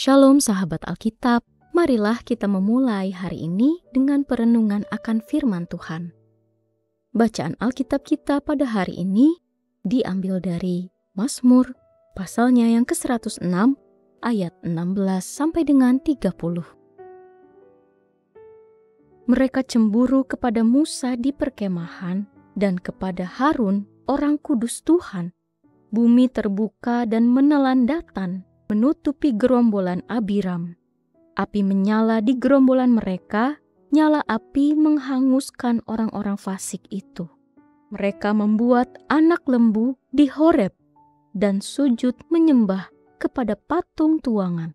Shalom sahabat Alkitab, marilah kita memulai hari ini dengan perenungan akan firman Tuhan. Bacaan Alkitab kita pada hari ini diambil dari Mazmur pasalnya yang ke-106 ayat 16 sampai dengan 30. Mereka cemburu kepada Musa di perkemahan dan kepada Harun orang kudus Tuhan. Bumi terbuka dan menelan Datan, menutupi gerombolan Abiram. Api menyala di gerombolan mereka, nyala api menghanguskan orang-orang fasik itu. Mereka membuat anak lembu di Horeb dan sujud menyembah kepada patung tuangan.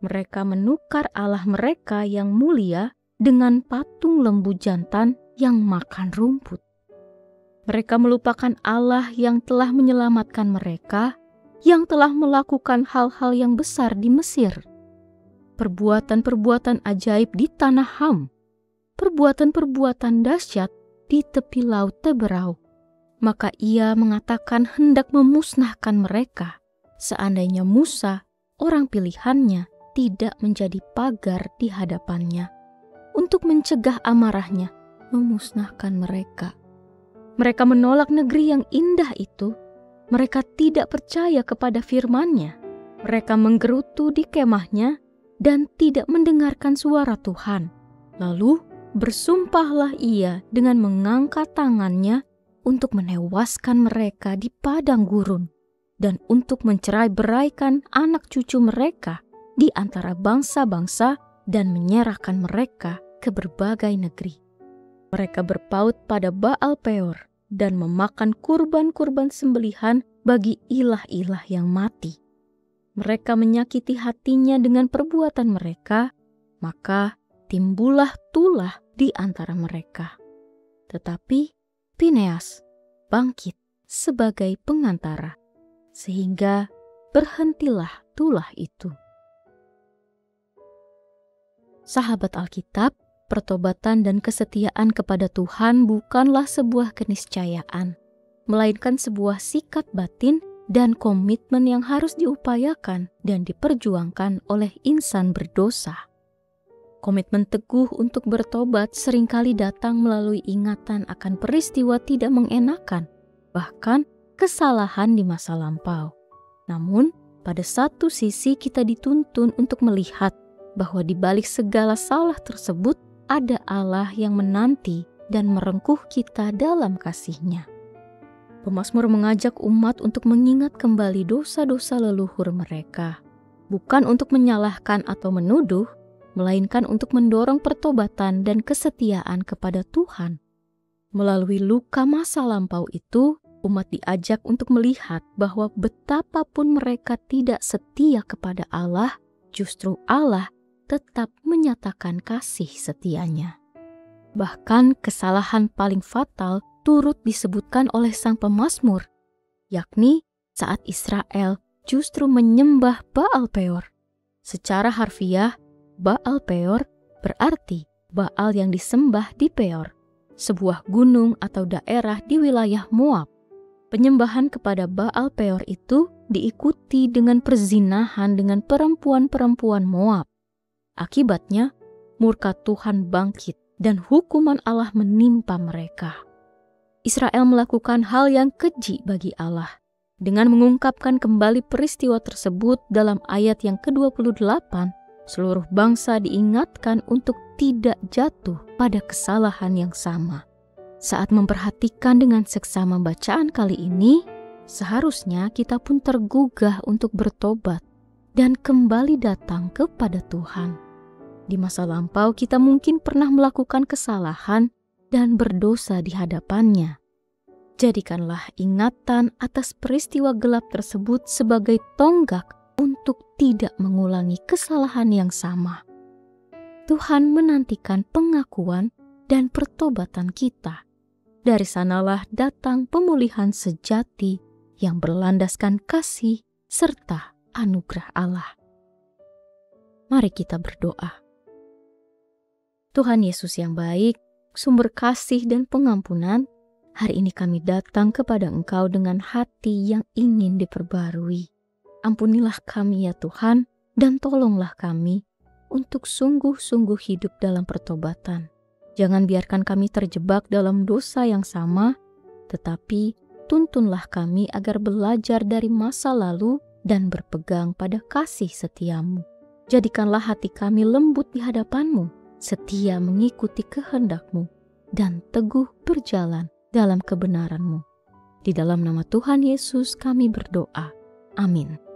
Mereka menukar Allah mereka yang mulia dengan patung lembu jantan yang makan rumput. Mereka melupakan Allah yang telah menyelamatkan mereka, yang telah melakukan hal-hal yang besar di Mesir, perbuatan-perbuatan ajaib di tanah Ham, perbuatan-perbuatan dahsyat di tepi laut Teberau. Maka ia mengatakan hendak memusnahkan mereka, seandainya Musa, orang pilihannya, tidak menjadi pagar di hadapannya, untuk mencegah amarahnya, memusnahkan mereka. Mereka menolak negeri yang indah itu. Mereka tidak percaya kepada firman-Nya. Mereka menggerutu di kemahnya dan tidak mendengarkan suara Tuhan. Lalu bersumpahlah ia dengan mengangkat tangannya untuk menewaskan mereka di padang gurun dan untuk mencerai-beraikan anak cucu mereka di antara bangsa-bangsa dan menyerahkan mereka ke berbagai negeri. Mereka berpaut pada Baal Peor dan memakan kurban-kurban sembelihan bagi ilah-ilah yang mati. Mereka menyakiti hatinya dengan perbuatan mereka, maka timbullah tulah di antara mereka. Tetapi Pineas bangkit sebagai pengantara, sehingga berhentilah tulah itu. Sahabat Alkitab, pertobatan dan kesetiaan kepada Tuhan bukanlah sebuah keniscayaan, melainkan sebuah sikap batin dan komitmen yang harus diupayakan dan diperjuangkan oleh insan berdosa. Komitmen teguh untuk bertobat seringkali datang melalui ingatan akan peristiwa tidak mengenakan, bahkan kesalahan di masa lampau. Namun, pada satu sisi kita dituntun untuk melihat bahwa di balik segala salah tersebut ada Allah yang menanti dan merengkuh kita dalam kasih-Nya. Pemazmur mengajak umat untuk mengingat kembali dosa-dosa leluhur mereka, bukan untuk menyalahkan atau menuduh, melainkan untuk mendorong pertobatan dan kesetiaan kepada Tuhan. Melalui luka masa lampau itu, umat diajak untuk melihat bahwa betapapun mereka tidak setia kepada Allah, justru Allah tetap menyatakan kasih setianya. Bahkan kesalahan paling fatal turut disebutkan oleh sang pemazmur, yakni saat Israel justru menyembah Baal Peor. Secara harfiah, Baal Peor berarti Baal yang disembah di Peor, sebuah gunung atau daerah di wilayah Moab. Penyembahan kepada Baal Peor itu diikuti dengan perzinahan dengan perempuan-perempuan Moab. Akibatnya, murka Tuhan bangkit dan hukuman Allah menimpa mereka. Israel melakukan hal yang keji bagi Allah dengan mengungkapkan kembali peristiwa tersebut dalam ayat yang ke-28. Seluruh bangsa diingatkan untuk tidak jatuh pada kesalahan yang sama. Saat memperhatikan dengan seksama bacaan kali ini, seharusnya kita pun tergugah untuk bertobat dan kembali datang kepada Tuhan. Di masa lampau kita mungkin pernah melakukan kesalahan dan berdosa di hadapan-Nya. Jadikanlah ingatan atas peristiwa gelap tersebut sebagai tonggak untuk tidak mengulangi kesalahan yang sama. Tuhan menantikan pengakuan dan pertobatan kita. Dari sanalah datang pemulihan sejati yang berlandaskan kasih serta anugerah Allah. Mari kita berdoa. Tuhan Yesus yang baik, sumber kasih dan pengampunan, hari ini kami datang kepada Engkau dengan hati yang ingin diperbarui. Ampunilah kami ya Tuhan, dan tolonglah kami untuk sungguh-sungguh hidup dalam pertobatan. Jangan biarkan kami terjebak dalam dosa yang sama, tetapi tuntunlah kami agar belajar dari masa lalu dan berpegang pada kasih setiamu. Jadikanlah hati kami lembut di hadapanmu, setia mengikuti kehendakmu, dan teguh berjalan dalam kebenaranmu. Di dalam nama Tuhan Yesus kami berdoa. Amin.